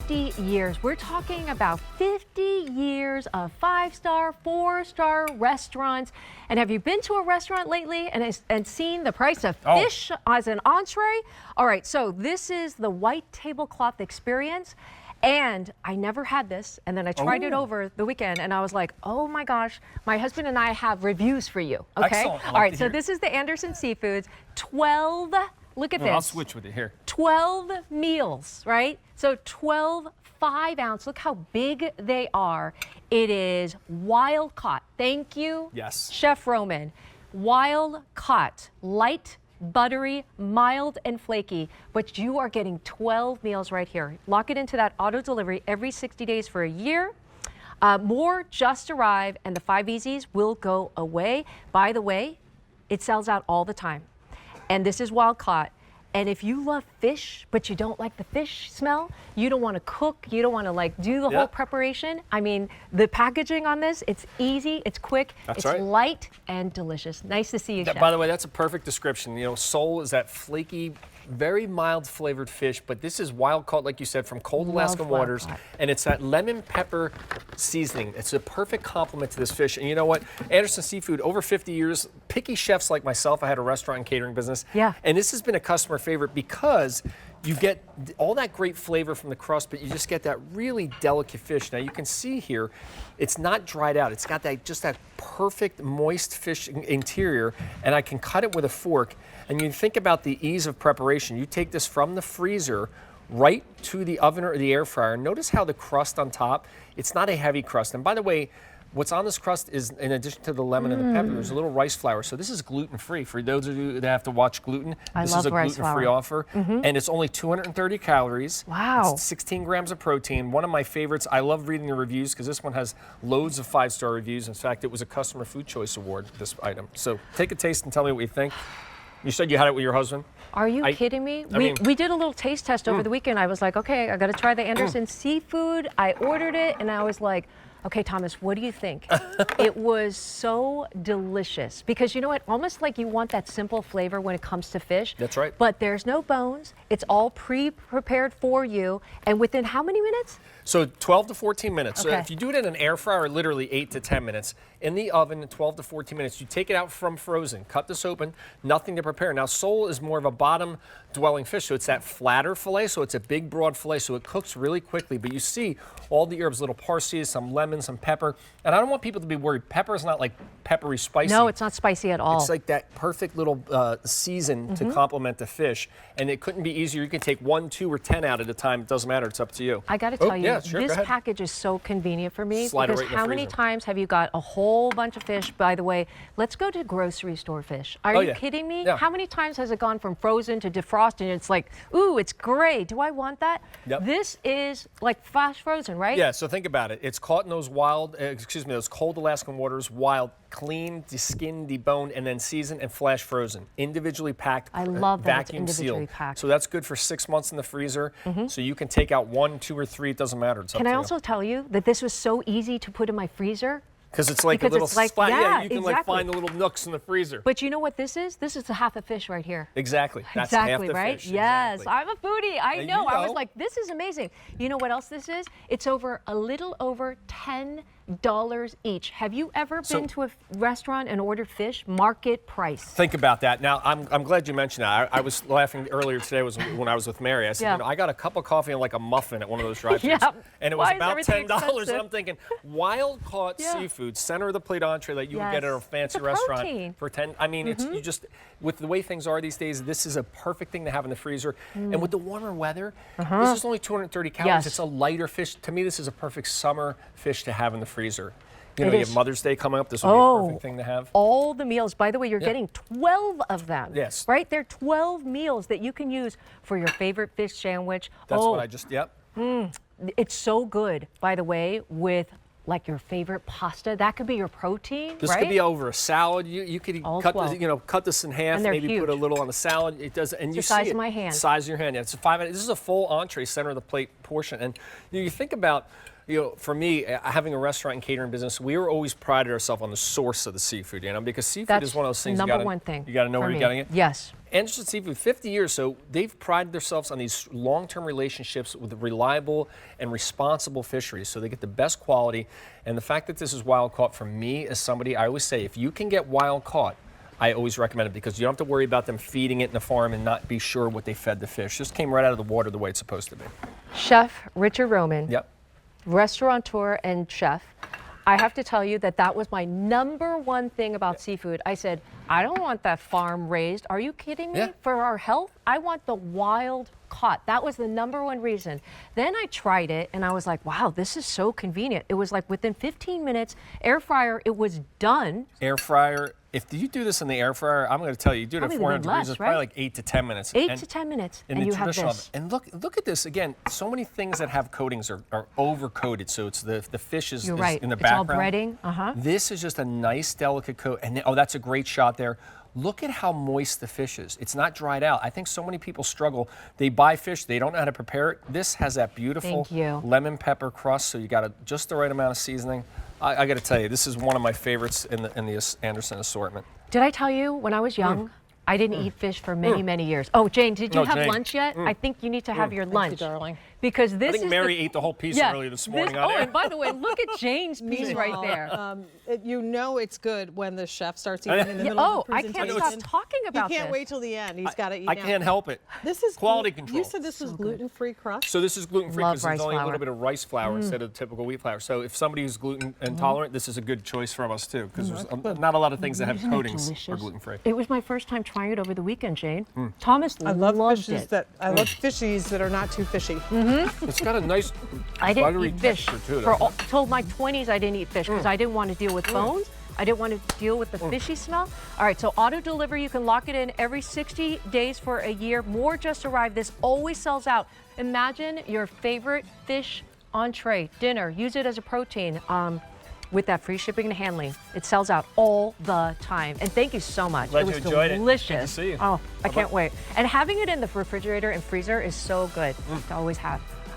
50 years. We're talking about 50 years of 5-star, 4-star restaurants. And have you been to a restaurant lately and seen the price of fish as an entree? All right, so this is the white tablecloth experience. And I never had this, and then I tried it over the weekend, and I was like, oh my gosh, my husband and I have reviews for you, okay? Excellent. All right, so this is the Anderson Seafoods, 12, look at this. I'll switch with it here. 12 meals, right? So 12 5-ounce, look how big they are. It is wild caught, thank you, yes, Chef Roman. Wild caught, light, buttery, mild, and flaky, but you are getting 12 meals right here. Lock it into that auto delivery every 60 days for a year. More just arrive, and the 5oz will go away. By the way, it sells out all the time. And this is wild caught. And if you love fish, but you don't like the fish smell, you don't want to cook, you don't want to like do the whole preparation. I mean, the packaging on this, it's easy, it's quick, it's light and delicious. Nice to see you, Chef. By the way, that's a perfect description. You know, sole is that flaky, very mild flavored fish, but this is wild caught, like you said, from cold Alaskan waters, and it's that lemon pepper seasoning. It's a perfect complement to this fish. And you know what? Anderson Seafood, over 50 years, picky chefs like myself, I had a restaurant and catering business, and this has been a customer favorite because you get all that great flavor from the crust, but you just get that really delicate fish. Now you can see here, it's not dried out. It's got that just that perfect moist fish interior, and I can cut it with a fork. And you think about the ease of preparation. You take this from the freezer right to the oven or the air fryer. Notice how the crust on top, it's not a heavy crust. And by the way, what's on this crust is, in addition to the lemon and the pepper, there's a little rice flour. So this is gluten-free. For those of you that have to watch gluten, this is a gluten-free offer. And it's only 230 calories. Wow. It's 16 grams of protein. One of my favorites. I love reading the reviews because this one has loads of 5-star reviews. In fact, it was a Customer Food Choice Award, this item. So take a taste and tell me what you think. You said you had it with your husband? Are you kidding me? We did a little taste test over the weekend. I was like, okay, I got to try the Anderson Seafood. I ordered it, and I was like, okay, Thomas, what do you think? It was so delicious because you know what? Almost like you want that simple flavor when it comes to fish. That's right. But there's no bones. It's all pre-prepared for you. And within how many minutes? So 12 to 14 minutes. Okay. So if you do it in an air fryer, literally 8 to 10 minutes. In the oven, 12 to 14 minutes. You take it out from frozen, cut this open, nothing to prepare. Now, sole is more of a bottom-dwelling fish, so it's that flatter fillet, so it's a big, broad fillet, so it cooks really quickly. But you see all the herbs, little parsley, some lemon, some pepper. And I don't want people to be worried. Pepper is not like peppery spicy. No, it's not spicy at all. It's like that perfect little season to complement the fish. And it couldn't be easier. You can take 1, 2, or 10 out at a time. It doesn't matter. It's up to you. I got to tell you, sure, this package is so convenient for me Slide because it right in the how many freezer. times have you got a whole bunch of fish? By the way, let's go to grocery store fish. Are you kidding me? Yeah. How many times has it gone from frozen to defrosted and it's like, ooh, it's great. Do I want that? Yep. This is like flash frozen, right? Yeah, so think about it. It's caught in those those cold Alaskan waters, wild, clean, skinned, deboned, and then seasoned and flash frozen. Individually packed, I love that it's vacuum individually sealed. packed. So that's good for 6 months in the freezer. So you can take out 1, 2, or 3. It doesn't matter. It's up Can to I you. also tell you that this was so easy to put in my freezer? Because it's like a little spot. Yeah, you can like find the little nooks in the freezer. But you know what this is? This is a half a fish right here. Exactly. That's Exactly, half the right? fish. Yes, Exactly. I'm a foodie. I You know. I was know. like, this is amazing. You know what else this is? It's a little over $10 each. Have you ever been to a restaurant and ordered fish? Market price. Think about that. Now, I'm glad you mentioned that. I was laughing earlier today when I was with Mary. I said, you know, I got a cup of coffee and like a muffin at one of those drive-thrus. And it was about $10. And I'm thinking, wild-caught seafood, center of the plate entree that you would get at a fancy restaurant for 10. I mean, it's you just, with the way things are these days, this is a perfect thing to have in the freezer. And with the warmer weather, this is only 230 calories. It's a lighter fish. To me, this is a perfect summer fish to have in the freezer. You know, you have Mother's Day coming up. This would be a perfect thing to have. All the meals. By the way, you're getting 12 of them. Yes. Right? They're 12 meals that you can use for your favorite fish sandwich. That's what I just, It's so good, by the way, with like your favorite pasta. That could be your protein, This could be over a salad. You could cut this, cut this in half, maybe put a little on a salad. It does, and you see the size of my hand. Size of your hand. Yeah, it's a 5. This is a full entree, center of the plate portion. And you think about, you know, for me, having a restaurant and catering business, we were always prided ourselves on the source of the seafood, you know, because seafood is one of those things number you gotta, one thing. You got to know where you're getting it. Yes. Anderson Seafood, 50 years, so they've prided themselves on these long-term relationships with reliable and responsible fisheries, so they get the best quality. And the fact that this is wild caught, for me as somebody, I always say, if you can get wild caught, I always recommend it because you don't have to worry about them feeding it in the farm and not be sure what they fed the fish. This came right out of the water the way it's supposed to be. Chef Richard Roman, Yep. restaurateur and chef. I have to tell you that that was my #1 thing about seafood. I said, I don't want that farm raised. Are you kidding me? Yeah. For our health, I want the wild caught. That was the #1 reason. Then I tried it and I was like, wow, this is so convenient. It was like within 15 minutes, air fryer, it was done. Air fryer. If you do this in the air fryer, I'm going to tell you, you do it at Probably 400 even degrees, less, it's probably right? like 8 to 10 minutes. 8 to 10 minutes, in and the you have traditional this. oven. And look at this again. So many things that have coatings are over-coated, so it's the fish is, You're is right. in the It's background. all breading. This is just a nice, delicate coat. And oh, that's a great shot there. Look at how moist the fish is. It's not dried out. I think so many people struggle. They buy fish, they don't know how to prepare it. This has that beautiful Thank you. lemon pepper crust, so you got just the right amount of seasoning. I got to tell you, this is one of my favorites in the Anderson assortment. Did I tell you when I was young, I didn't eat fish for many, many years. Oh, Jane, did you No, have Jane. lunch yet? I think you need to have your Thank lunch. you, darling. Because this I think is Mary ate the whole piece earlier this morning on oh, air. and by the way, look at Jane's piece right there. You know it's good when the chef starts eating in the middle Oh, of the I presentation. can't stop talking about He can't this. wait till the end. He's got to eat I now. can't help it. This is quality control. You said this was gluten-free crust? So this is gluten-free Love because there's rice only a flour. little bit of rice flour instead of the typical wheat flour. So if somebody who's gluten intolerant, this is a good choice from us too, because there's not a lot of things that have Isn't it coatings are delicious? gluten-free. It was my first time trying it over the weekend, Jane. Thomas I love loved fishes it. that I love fishies that are not too fishy. It's got a nice I didn't buttery eat fish texture too. for doesn't it? till my 20s. I didn't eat fish because I didn't want to deal with bones. I didn't want to deal with the fishy smell. All right, so auto delivery, you can lock it in every 60 days for a year. More just arrived. This always sells out. Imagine your favorite fish entree, dinner. Use it as a protein. With that free shipping and handling, it sells out all the time. And thank you so much. Glad it was you enjoyed it. delicious. Good to see you. Oh, I Bye-bye. can't wait. And having it in the refrigerator and freezer is so good to always have.